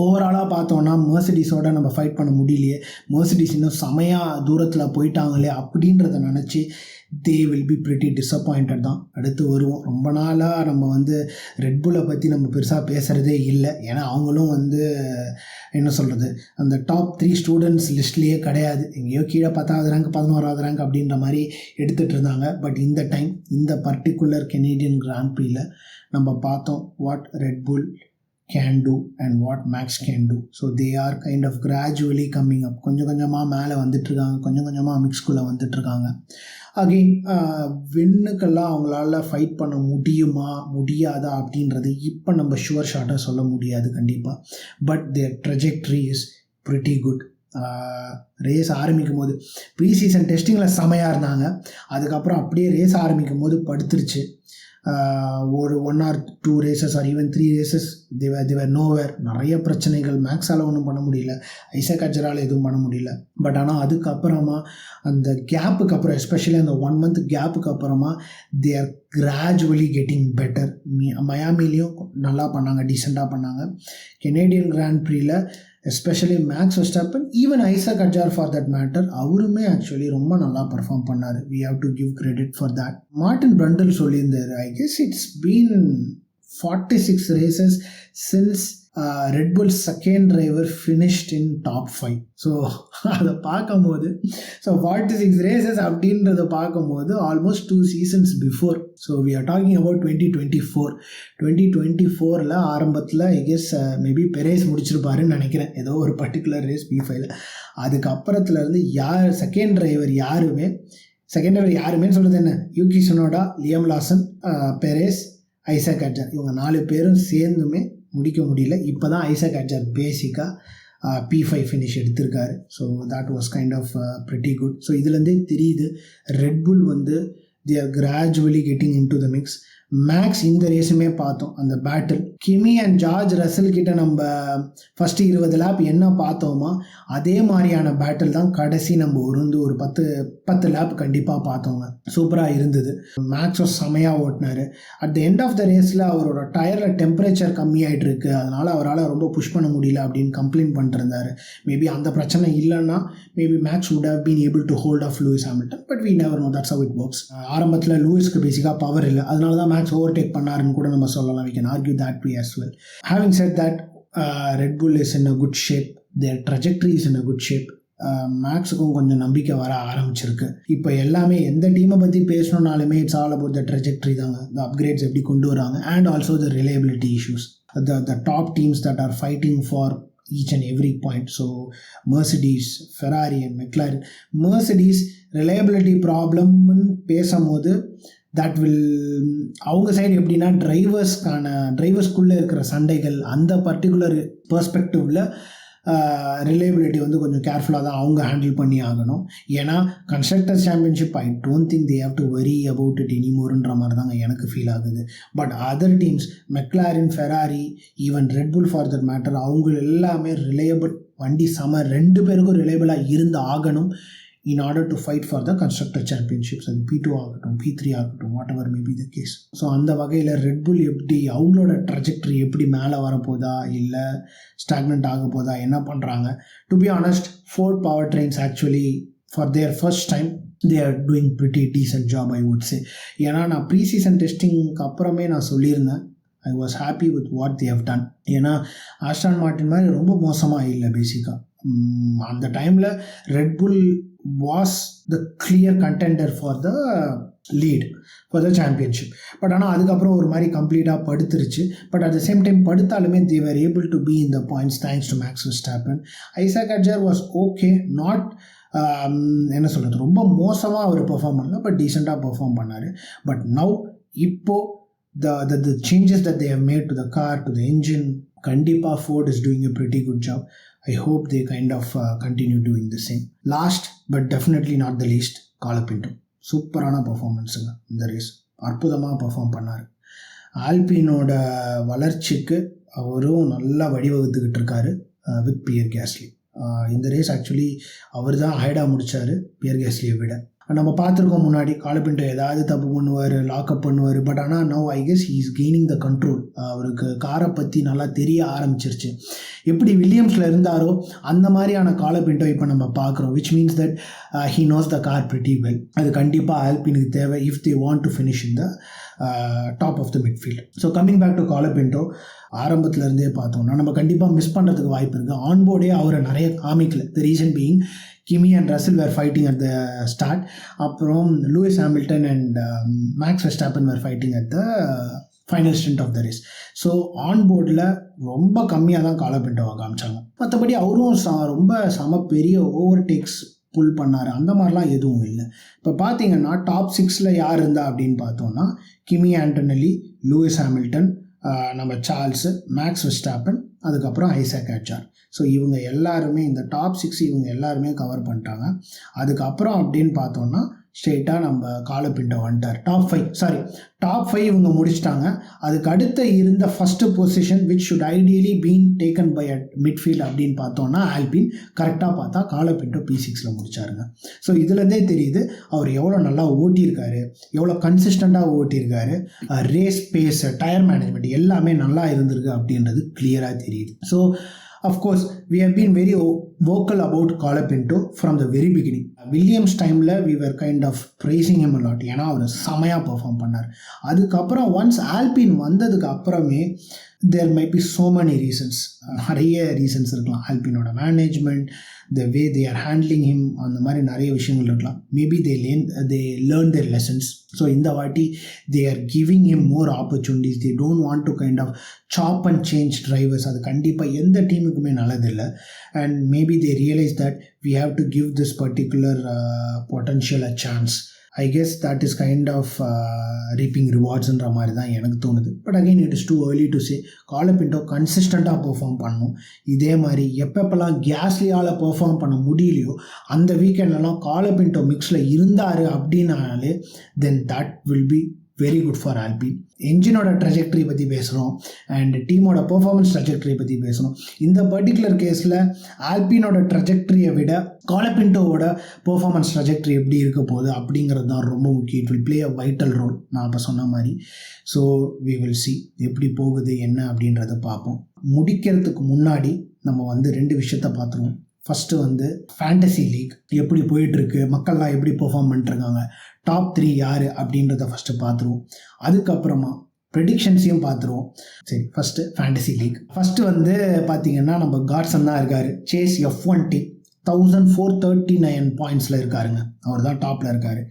ஓவராலாக பார்த்தோன்னா மெர்சிடிஸோட நம்ம ஃபைட் பண்ண முடியலையே, மெர்சிடிஸ் இன்னும் செமையாக தூரத்தில் போயிட்டாங்களே அப்படின்றத நினச்சி தே வில் பி ப்ரிட்டி டிஸப்பாயிண்டட் தான். அடுத்து வருவோம். ரொம்ப நாளாக நம்ம வந்து ரெட்புல்லை பற்றி நம்ம பெருசாக பேசுகிறதே இல்லை. ஏன்னா அவங்களும் வந்து என்ன சொல்கிறது, அந்த டாப் 3 ஸ்டூடெண்ட்ஸ் லிஸ்ட்லேயே கிடையாது. எங்கேயோ கீழே 10th ரேங்க் 11th ரேங்க் அப்படின்ற மாதிரி எடுத்துகிட்டு இருந்தாங்க. பட் இந்த டைம் இந்த பர்டிகுலர் கெனேடியன் கிராண்ட் ப்ரீயில் நம்ம பார்த்தோம் what Red Bull can do and what Max can do. So they are kind of gradually coming up. கொஞ்சம் கொஞ்சமாக மேலே வந்துட்டுருக்காங்க, கொஞ்சம் கொஞ்சமாக மிக்ஸ்குள்ளே வந்துட்டுருக்காங்க. அகெயின் வின்னுக்கெல்லாம் அவங்களால ஃபைட் பண்ண முடியாதா அப்படின்றது இப்போ நம்ம ஷுவர் ஷார்ட்டாக சொல்ல முடியாது கண்டிப்பாக. But their trajectory is pretty good. Race ஆரம்பிக்கும் போது ப்ரீ சீசன் டெஸ்டிங்கில் செமையாக இருந்தாங்க. அதுக்கப்புறம் அப்படியே ரேஸ் ஆரம்பிக்கும் போது படுத்துருச்சு. ஒரு 1 or 2 races or even 3 races they were nowhere. நிறைய பிரச்சனைகள், மேக்ஸால் ஒன்றும் பண்ண முடியல, ஐசக் அஜரால் எதுவும் பண்ண முடியல. பட் ஆனால் அதுக்கப்புறமா அந்த கேப்புக்கு அப்புறம், எஸ்பெஷலி அந்த 1 month கேப்புக்கு அப்புறமா they are gradually getting better. மயாமிலையும் நல்லா பண்ணாங்க, டீசெண்டாக பண்ணாங்க. கெனேடியன் கிராண்ட் ப்ரீயில் especially Max Verstappen, even Isack Hadjar for that matter, அவருமே ஆக்சுவலி ரொம்ப நல்லா பர்ஃபார்ம் பண்ணார். We have to give credit for that. Martin Brundle சொல்லியிருந்தார், I guess it's been 46 races since Red Bull's second driver finished in top 5. So அதை பார்க்கும்போது 46 races அப்படின்றத பார்க்கும்போது almost 2 seasons before. So we are talking about 2024 ஆரம்பத்தில் I guess maybe பெரேஸ் முடிச்சிருப்பாருன்னு நினைக்கிறேன், ஏதோ ஒரு particular race P5. அதுக்கப்புறத்துலேருந்து செகண்ட் டிரைவர் யாருமே சொல்கிறது என்ன, Yuki Tsunoda, Liam Lawson, Perez, Isack Hadjar, இவங்க 4 பேரும் சேர்ந்துமே முடிக்க முடியல. இப்போ தான் ஐசக் அஜார் பேசிக்காக P5 ஃபினிஷ் எடுத்திருக்காரு. So that was kind of pretty good. So இதுலேருந்தே தெரியுது ரெட்புல் வந்து they are gradually getting into the mix. Max இந்த ரேஸுமே பார்த்தோம். அந்த battle Kimi and George Russell கிட்ட நம்ம ஃபஸ்ட்டு 20 லேப் என்ன பார்த்தோமோ அதே மாதிரியான பேட்டில் தான் கடைசி நம்ம ஒரு 10 லேப் கண்டிப்பாக பார்த்தோங்க. சூப்பராக இருந்தது. மேக்ஸும் செமையாக ஓட்டினார். At the end of the ரேஸில் அவரோட டயரில் டெம்பரேச்சர் கம்மியாகிட்டு இருக்கு, அதனால் அவரால் ரொம்ப புஷ் பண்ண முடியல அப்படின்னு கம்ப்ளைண்ட் பண்ணிட்டு இருந்தார். மேபி அந்த பிரச்சனை இல்லைன்னா maybe Max would have been able to hold off Lewis Hamilton, but we never know, that's how it works. ஆரம்பத்தில் லூயிஸ்க்கு பேசிக்காக பவர் இல்லை, அதனால தான் மேக்ஸ் ஓவர்டேக் பண்ணாருன்னு கூட நம்ம சொல்லலாம். we can argue that way as well. Having said that, Red Bull is in a good shape, their trajectory is in a good shape. மேக்ஸுக்கும் கொஞ்சம் நம்பிக்கை வர ஆரம்பிச்சிருக்கு. இப்போ எல்லாமே எந்த டீமை பற்றி பேசணுன்னாலுமே it's all about the trajectory தாங்க. த அப்கிரேட்ஸ் எப்படி கொண்டு வராங்க and also the reliability issues. The top teams that are fighting for each and every point. So Mercedes, Ferrari and McLaren. Mercedes reliability problem பேசும்போது that will அவங்க side எப்படின்னா டிரைவர்ஸ்குள்ளே இருக்கிற சண்டைகள் அந்த பர்டிகுலர் பெர்ஸ்பெக்டிவில் ரிலையபிலிட்டி வந்து கொஞ்சம் கேர்ஃபுல்லாக தான் அவங்க ஹேண்டில் பண்ணி ஆகணும். ஏன்னா constructors championship I don't think they have to worry about it எனிமோர்ன்ற மாதிரி தாங்க எனக்கு ஃபீல் ஆகுது. But other teams McLaren, Ferrari, even Red Bull for that matter, அவங்க எல்லாமே ரிலையபிள் வண்டி ரெண்டு பேருக்கும் ரிலையபிளாக இருந்து ஆகணும் in order to fight for the constructor championships. அது P2 ஆகட்டும், P3 ஆகட்டும், whatever may be the case. So அந்த வகையில் ரெட்புல் எப்படி அவங்களோட ட்ரெஜெக்டரி எப்படி மேலே வரப்போதா இல்லை ஸ்டாக்னண்ட் ஆக போதா, என்ன பண்ணுறாங்க? To be honest, Ford powertrains actually for their first time they are doing pretty decent job, I would say. ஏன்னா நான் ப்ரீ சீசன் டெஸ்டிங்க்கு அப்புறமே நான் சொல்லியிருந்தேன், I was happy with what they have done. ஏன்னா ஆஸ்டன் மார்டின் மாதிரி ரொம்ப மோசமாக இல்லை பேசிக்காக. அந்த டைமில் Red Bull was the clear contender for the lead for the championship. But ஆனால் அதுக்கப்புறம் ஒரு மாதிரி கம்ப்ளீட்டாக படுத்துருச்சு. But at the same time படுத்தாலுமே they were able to be in the points thanks to Max Verstappen. Isaac Hadjar was okay, not என்ன சொல்கிறது, ரொம்ப மோசமாக அவர் பெர்ஃபார்ம் பண்ணல, பட் டீசெண்டாக பெர்ஃபார்ம் பண்ணார். பட் நவ் இப்போது the changes that they have made to the car, to the engine, கண்டிப்பாக Ford is doing a pretty good job. I hope they kind of continue doing the same. Last but definitely not the least, Colapinto. சூப்பரான பர்ஃபார்மன்ஸுங்க இந்த race. அற்புதமாக perform பண்ணார். ஆல்பினோட வளர்ச்சிக்கு அவரும் நல்லா வழிவகுத்துக்கிட்டு இருக்காரு with pier கேஸ்லி. இந்த ரேஸ் ஆக்சுவலி அவர் தான் ஹைடாக முடித்தார் பியர் கேஸ்லியை விட. நம்ம பார்த்துருக்கோம் முன்னாடி காலப்பின்டோ ஏதாவது தப்பு பண்ணுவார், லாக்அப் பண்ணுவார். பட் ஆனால் now I guess he is gaining the control. அவருக்கு காரை பற்றி நல்லா தெரிய ஆரம்பிச்சிருச்சு. எப்படி வில்லியம்ஸில் இருந்தாரோ அந்த மாதிரியான காலப்பின்டோ இப்போ நம்ம பார்க்குறோம். Which means that he knows the car pretty well. அது கண்டிப்பாக ஆல்பினுக்கு தேவை if they want to finish in the top of the midfield. So coming back to Colapinto, ஆரம்பத்துலேருந்தே பார்த்தோம்னா நம்ம கண்டிப்பாக மிஸ் பண்ணுறதுக்கு வாய்ப்பு இருக்குது. ஆன்போர்டே அவரை நிறைய காமிக்கல. The reason being Kimi and Russell were fighting at the start. அப்புறம் Lewis Hamilton and Max Verstappen were fighting at the final stint of the race. So ஆன்போர்டில் ரொம்ப கம்மியாக தான் காலப்பின்டோவை காமிச்சாங்க. மற்றபடி அவரும் ரொம்ப பெரிய ஓவர்டேக்ஸ் புல் பண்ணார், அந்த மாதிரிலாம் எதுவும் இல்லை. இப்போ பார்த்தீங்கன்னா டாப் 6 யார் இருந்தா அப்படின்னு பார்த்தோன்னா கிமி ஆண்டனெல்லி, லூயிஸ் ஹாமில்டன், நம்ம சார்ல்ஸு, மேக்ஸ் வெர்ஸ்டாப்பன், அதுக்கப்புறம் ஐசாக் ஹட்ஜார். ஸோ இவங்க எல்லாருமே இந்த டாப் 6 இவங்க எல்லாருமே கவர் பண்ணிட்டாங்க. அதுக்கப்புறம் அப்படின்னு பார்த்தோன்னா ஸ்ட்ரெயிட்டாக நம்ம காலப்பின்டோ வந்துட்டார். டாப் 5 இவங்க முடிச்சிட்டாங்க. அதுக்கு அடுத்த இருந்த first position which should ideally been taken by at midfield அப்படின்னு பார்த்தோன்னா ஆல்பின். கரெக்டாக பார்த்தா காலப்பின்டோ P6 முடிச்சாருங்க. ஸோ இதுலேருந்தே தெரியுது அவர் எவ்வளோ நல்லா ஓட்டியிருக்காரு, எவ்வளோ கன்சிஸ்டண்ட்டாக ஓட்டியிருக்காரு. ரேஸ் பேஸ், டயர் மேனேஜ்மெண்ட் எல்லாமே நல்லா இருந்திருக்கு அப்படின்றது கிளியராக தெரியுது. So of course we have been very vocal about Colapinto from the very beginning. Williams timeல we were kind of praising him a lot. ஏன்னா அவர் செமையாக பெர்ஃபார்ம் பண்ணார். அதுக்கப்புறம் ஒன்ஸ் ஆல்பின் வந்ததுக்கு அப்புறமே there might be so many reasons, நிறைய reasons இருக்கலாம். ஆல்பினோட management, the way they are handling him, அந்த மாதிரி நிறைய விஷயங்கள் இருக்கலாம். Maybe they learn their lessons. So இந்த வாட்டி they are giving him more opportunities. They don't want to kind of chop and change drivers. அது கண்டிப்பாக எந்த டீமுக்குமே நல்லதில்லை. And maybe they realize that we have to give this particular potential a chance. I guess that is kind of reaping rewardsன்ற மாதிரி தான் எனக்கு தோணுது. But again it is too early to say. Colapinto கன்சிஸ்டண்ட்டாக perform பண்ணணும். இதே மாதிரி எப்பப்பெல்லாம் கேஸ்லியால் perform பண்ண முடியலையோ அந்த வீக்கெண்ட்லலாம் காலப்பின்டோ மிக்ஸில் இருந்தார் அப்படின்னாலே then that will be very good for ஆல்பின். என்ஜினோட ட்ரெஜெக்டரி பற்றி பேசுகிறோம் அண்ட் டீமோட பெர்ஃபார்மன்ஸ் ட்ரெஜெக்டரி பற்றி பேசுகிறோம். இந்த பர்டிகுலர் கேஸில் ஆல்பினோட ட்ரெஜெக்டரியை விட காலபின்டோவோட பெர்ஃபார்மன்ஸ் ட்ரெஜெக்டரி எப்படி இருக்க போகுது அப்படிங்கிறது தான் ரொம்ப முக்கியம். It will play a vital role, நான் இப்போ சொன்ன மாதிரி. ஸோ வி வில் சி எப்படி போகுது என்ன அப்படின்றத பார்ப்போம். முடிக்கிறதுக்கு முன்னாடி நம்ம வந்து 2 விஷயத்த பார்த்துருவோம். ஃபஸ்ட்டு வந்து ஃபேண்டசி லீக் எப்படி போயிட்டுருக்கு, மக்கள்லாம் எப்படி பெர்ஃபார்ம் பண்ணிட்டுருக்காங்க, டாப் 3 யார் அப்படின்றத ஃபஸ்ட்டு பார்த்துருவோம். அதுக்கப்புறமா ப்ரெடிக்ஷன்ஸையும் பார்த்துருவோம். சரி, ஃபஸ்ட்டு ஃபேண்டசி லீக். ஃபஸ்ட்டு வந்து பார்த்திங்கன்னா நம்ம காட்சன் தான் இருக்கார். சேஸ் F1 டீம் 1439 பாயிண்ட்ஸில் இருக்காருங்க. அவர் தான் டாப்பில் இருக்கார்.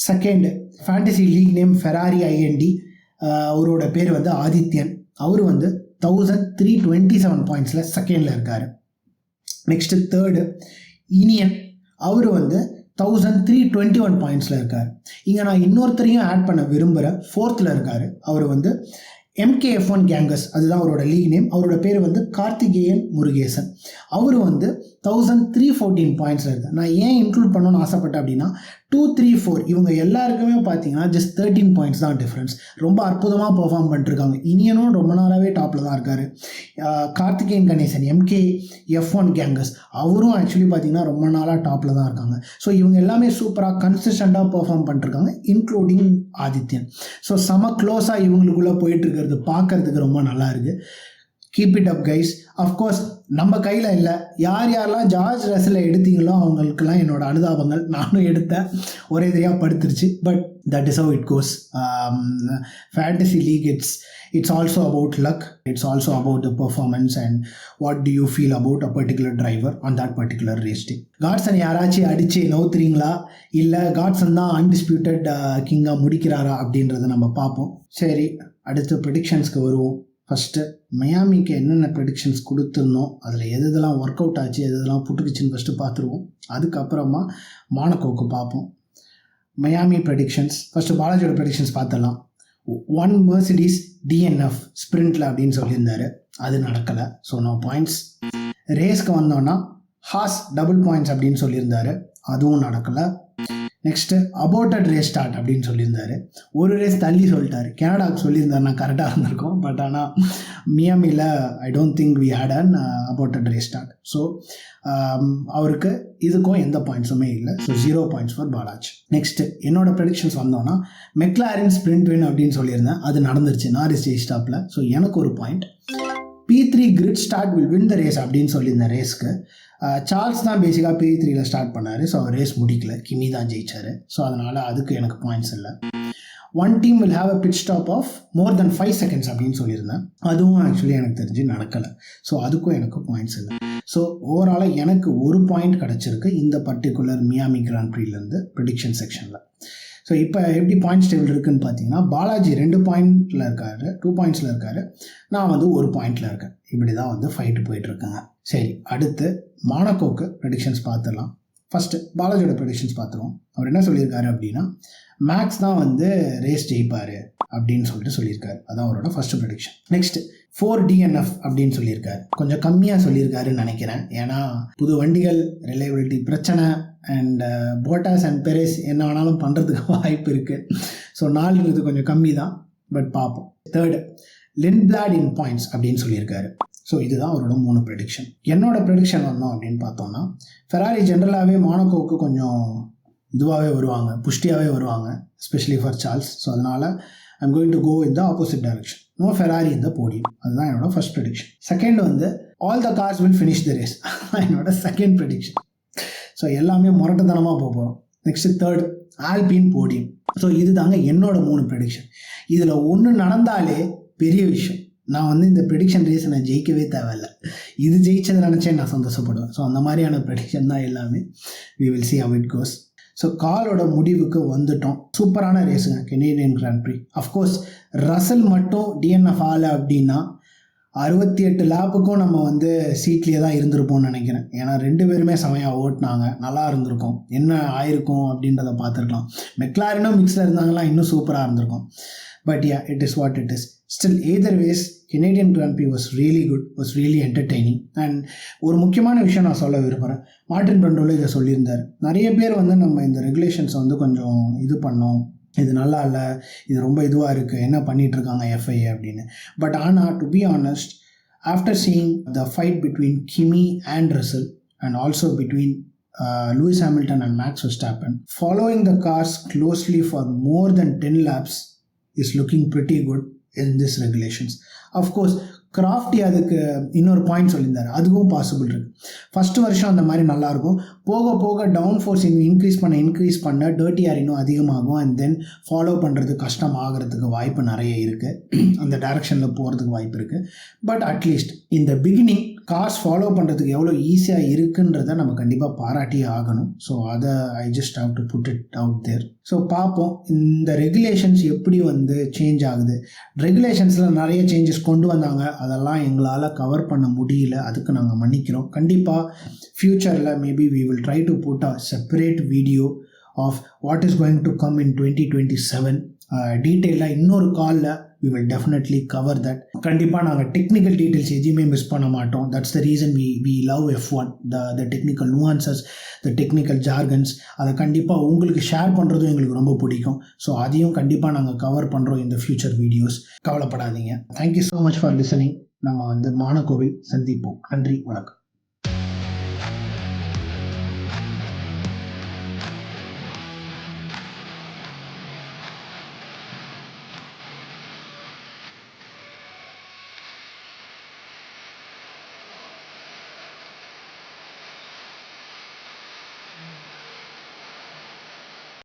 Second fantasy league name Ferrari IND, அவரோட பேர் வந்து ஆதித்யன். அவர் வந்து 1327 பாயிண்ட்ஸில் செகண்டில் இருக்கார். நெக்ஸ்ட்டு தேர்டு இனியன், அவர் வந்து 1321 பாயிண்ட்ஸில் இருக்கார். இங்கே நான் இன்னொருத்தரையும் ஆட் பண்ண விரும்புகிறேன். 4th இருக்கார். அவர் வந்து MKF1 கேங்கஸ், அதுதான் அவரோட லீக் நேம். அவரோட பேர் வந்து கார்த்திகேயன் முருகேசன். அவர் வந்து 1314 பாயிண்ட்ஸில் இருக்கார். நான் ஏன் இன்க்ளூட் பண்ணணும்னு ஆசைப்பட்டேன் அப்படின்னா 2, 3, 4 இவங்க எல்லாருக்குமே பார்த்தீங்கன்னா ஜஸ்ட் 13 பாயிண்ட்ஸ் தான் டிஃப்ரென்ஸ். ரொம்ப அற்புதமாக பெர்ஃபார்ம் பண்ணிட்டுருக்காங்க. இனியனும் ரொம்ப நாளாகவே டாப்பில் தான் இருக்கார். கார்த்திகேயன் கணேசன் MKF1 கேங்கஸ், அவரும் ஆக்சுவலி பார்த்தீங்கன்னா ரொம்ப நாளாக டாப்பில் தான் இருக்காங்க. ஸோ இவங்க எல்லாமே சூப்பராக கன்சிஸ்டண்ட்டாக பெர்ஃபார்ம் பண்ணிட்டுருக்காங்க, இன்க்ளூடிங் ஆதித்யன். ஸோ செம க்ளோஸாக இவங்களுக்குள்ளே போயிட்டுருக்கிறது பார்க்கறதுக்கு ரொம்ப நல்லா இருக்குது. Keep it up guys. Of course நம்ம கையில் இல்லை. யாரெல்லாம் ஜார்ஜ் ரசலை எடுத்தீங்களோ அவங்களுக்கெல்லாம் என்னோட அனுதாபங்கள். நானும் எடுத்தேன், ஒரே தெரியாக படுத்துருச்சு. But that is how it goes. Fantasy league it's also about luck. It's also about the performance and what do you feel about a particular driver on that particular race day. காட்சன் யாராச்சும் அடித்து நவுத்துறீங்களா, இல்லை காட்சன் தான் undisputed கிங்காக முடிக்கிறாரா அப்படின்றத நம்ம பார்ப்போம். சரி, அடுத்த ப்ரெடிக்ஷன்ஸ்க்கு வருவோம். ஃபஸ்ட்டு மியாமிக்கு என்னென்ன ப்ரெடிக்ஷன்ஸ் கொடுத்துருந்தோம், அதில் எதெல்லாம் ஒர்க் அவுட் ஆச்சு, எதெல்லாம் புட்டுக்குச்சின்னு ஃபஸ்ட்டு பார்த்துருவோம். அதுக்கப்புறமா மானகோக்கு பார்ப்போம். மியாமி ப்ரெடிக்ஷன்ஸ் ஃபஸ்ட்டு பாலாஜியோட ப்ரெடிக்ஷன்ஸ் பார்த்துடலாம். 1 Mercedes DNF ஸ்ப்ரிண்டில் அப்படின்னு சொல்லியிருந்தாரு, அது நடக்கலை. So no points. ரேஸ்க்கு வந்தோன்னா ஹாஸ் டபுள் பாயிண்ட்ஸ் அப்படின்னு சொல்லியிருந்தாரு, அதுவும் நடக்கலை. நெக்ஸ்ட்டு அபவுட்டட் ரேஸ் ஸ்டார்ட் அப்படின்னு சொல்லியிருந்தாரு, ஒரு ரேஸ் தள்ளி சொல்லிட்டாரு. கனடாவுக்கு சொல்லியிருந்தாரு, நான் கரெக்டாக இருந்திருக்கோம். பட் ஆனால் மியாமியில் I don't think we had an aborted race start. So அவருக்கு இதுக்கும் எந்த பாயிண்ட்ஸுமே இல்லை. So 0 points for Balaj. Next என்னோட ப்ரெடிக்ஷன்ஸ் வந்தோன்னா மெக்லாரின் ஸ்ப்ரிண்ட் வின் அப்படின்னு சொல்லியிருந்தேன், அது நடந்துருச்சு நாரிஸ் ஜெய் ஸ்டாப்பில். ஸோ எனக்கு ஒரு point. P3 grid start will win the race அப்படின்னு சொல்லியிருந்தேன். ரேஸ்க்கு சார்ல்ஸ் தான் பேசிக்காக P3 ஸ்டார்ட் பண்ணார். ஸோ அவர் ரேஸ் முடிக்கல, கிமி தான் ஜெயிச்சார். ஸோ அதனால் அதுக்கு எனக்கு பாயிண்ட்ஸ் இல்லை. 1 team will have a pit stop of more than 5 seconds அப்படின்னு சொல்லியிருந்தேன், அதுவும் ஆக்சுவலி எனக்கு தெரிஞ்சு நடக்கலை. ஸோ அதுக்கும் எனக்கு பாயிண்ட்ஸ் இல்லை. ஸோ ஓவராலாக எனக்கு ஒரு பாயிண்ட் கிடச்சிருக்கு இந்த பர்டிகுலர் மியாமி கிராண்ட் ப்ரீலேருந்து ப்ரெடிக்ஷன் செக்ஷனில். ஸோ இப்போ எப்படி பாயிண்ட்ஸ் டேபிள் இருக்குதுன்னு பார்த்தீங்கன்னா, பாலாஜி 2 பாயிண்டில் இருக்கார், 2 பாயிண்ட்ஸில் இருக்கார். நான் வந்து 1 பாயிண்டில் இருக்கேன். இப்படி தான் வந்து ஃபைட்டு போயிட்டுருக்குங்க. சரி, அடுத்து மானகோக்கு ப்ரெடிக்ஷன்ஸ் பார்த்துடலாம். ஃபஸ்ட்டு பாலாஜியோட ப்ரெடிக்ஷன்ஸ் பார்த்துருவோம். அவர் என்ன சொல்லியிருக்காரு அப்படின்னா, மேக்ஸ் தான் வந்து ரேஸ் ஜெயிப்பார் அப்படின்னு சொல்லியிருக்காரு. அதான் அவரோட ஃபஸ்ட்டு ப்ரெடிக்ஷன். நெக்ஸ்ட்டு 4 DNF அப்படின்னு சொல்லியிருக்காரு. கொஞ்சம் கம்மியாக சொல்லியிருக்காருன்னு நினைக்கிறேன். ஏன்னா புது வண்டிகள், ரிலையபிலிட்டி பிரச்சனை அண்ட் போட்டாஸ் அண்ட் பெரேஸ் என்ன வேணாலும் பண்ணுறதுக்கு வாய்ப்பு இருக்குது. ஸோ 4 கொஞ்சம் கம்மி தான், பட் பார்ப்போம். தேர்டு லிண்ட்பிளாட் இன் பாயிண்ட்ஸ் அப்படின்னு சொல்லியிருக்காரு. ஸோ இதுதான் அவரோட 3 ப்ரெடிக்ஷன். என்னோட ப்ரெடிக்ஷன் வந்தோம் அப்படின்னு பார்த்தோன்னா, ஃபெராரி ஜென்ரலாகவே மானகோவுக்கு கொஞ்சம் இதுவாகவே வருவாங்க, புஷ்டியாகவே வருவாங்க, எஸ்பெஷலி ஃபார் சார்ல்ஸ். ஸோ அதனால் I'm going to go in the opposite direction. No Ferrari இந்த போடியம். அதுதான் என்னோட ஃபர்ஸ்ட் ப்ரெடிக்ஷன். செகண்ட் வந்து all the cars will finish the race. என்னோட செகண்ட் ப்ரெடிக்ஷன். ஸோ எல்லாமே முரட்டத்தனமாக போகிறோம். Next third Alpine podium. So இது தாங்க என்னோட 3 ப்ரெடிக்ஷன். இதில் ஒன்று நடந்தாலே பெரிய விஷயம். நான் வந்து இந்த ப்ரெடிக்ஷன் ரேஸை நான் ஜெயிக்கவே தேவையில்லை, இது ஜெயிச்சதை நினச்சே நான் சந்தோஷப்படுவேன். ஸோ அந்த மாதிரியான ப்ரெடிக்ஷன் தான் எல்லாமே. We will see how it goes. So காலோட முடிவுக்கு வந்துட்டோம். சூப்பரான ரேஸுங்க Canadian grand Prix. Of course Russell மட்டும் DNF ஆகலை அப்படின்னா 68 லேப்புக்கும் நம்ம வந்து சீட்லேயே தான் இருந்திருப்போம்னு நினைக்கிறேன். ஏன்னா 2 பேருமே செமையாக ஓட்டினாங்க, நல்லா இருந்திருக்கும். என்ன ஆயிருக்கும் அப்படின்றத பார்த்துருக்கலாம். மெக்லாரினும் மிக்ஸில் இருந்தாங்களா, இன்னும் சூப்பராக இருந்திருக்கும். But yeah, it is what it is. Still either ways Canadian grand Prix was really good, was really entertaining. And ஒரு முக்கியமான விஷயம் நான் சொல்ல விரும்புகிறேன். மார்டின் பிரெண்டோல இதை சொல்லியிருந்தார். நிறைய பேர் வந்து நம்ம இந்த ரெகுலேஷன்ஸை வந்து கொஞ்சம் இது பண்ணோம், இது நல்லா இல்லை, இது ரொம்ப இதுவாக இருக்குது, என்ன பண்ணிகிட்ருக்காங்க FIA அப்படின்னு. பட் ஆனால் to be honest, after seeing the fight between Kimi and Russell and also between Lewis Hamilton and Max Verstappen, following the cars closely for more than 10 laps is looking pretty good in these regulations. Of course, crafty அதுக்கு இன்னொரு point சொல்லியிருந்தார், அதுவும் possible இருக்குது. First வருஷம் அந்த மாதிரி நல்லாயிருக்கும், போக போக டவுன் ஃபோர்ஸ் இன்னும் இன்க்ரீஸ் பண்ண டர்ட்டி ஏர் இன்னும் அதிகமாகும், அண்ட் தென் ஃபாலோ பண்ணுறது கஷ்டம் ஆகிறதுக்கு வாய்ப்பு நிறைய இருக்குது, அந்த டைரக்ஷனில் போகிறதுக்கு வாய்ப்பு இருக்குது. பட் அட்லீஸ்ட் இந்த பிகினிங் கார்ஸ் ஃபாலோ பண்ணுறதுக்கு எவ்வளோ ஈஸியாக இருக்குன்றதை நம்ம கண்டிப்பாக பாராட்டியே ஆகணும். ஸோ அதை I just have to put it out there. So பார்ப்போம் இந்த ரெகுலேஷன்ஸ் எப்படி சேஞ்ச் ஆகுது. ரெகுலேஷன்ஸில் நிறைய சேஞ்சஸ் கொண்டு வந்தாங்க, அதெல்லாம் எங்களால் கவர் பண்ண முடியல, அதுக்கு நாங்கள் மன்னிக்கிறோம். கண்டிப்பாக ஃப்யூச்சரில் maybe we will try to put a separate video of what is going to come in 2027. டீட்டெயிலாக இன்னொரு காலில் we will definitely cover that. கண்டிப்பாக நாங்கள் டெக்னிக்கல் டீட்டெயில்ஸ் எதுவுமே மிஸ் பண்ண மாட்டோம். That's the reason we love F1, the technical nuances, the technical jargons. அதை கண்டிப்பாக உங்களுக்கு ஷேர் பண்ணுறதும் எங்களுக்கு ரொம்ப பிடிக்கும். ஸோ அதையும் கண்டிப்பாக நாங்கள் கவர் பண்ணுறோம் இந்த ஃபியூச்சர் வீடியோஸ். கவலைப்படாதீங்க. Thank you so much for listening. நாங்கள் மானகோவில் சந்திப்போம். நன்றி, வணக்கம்.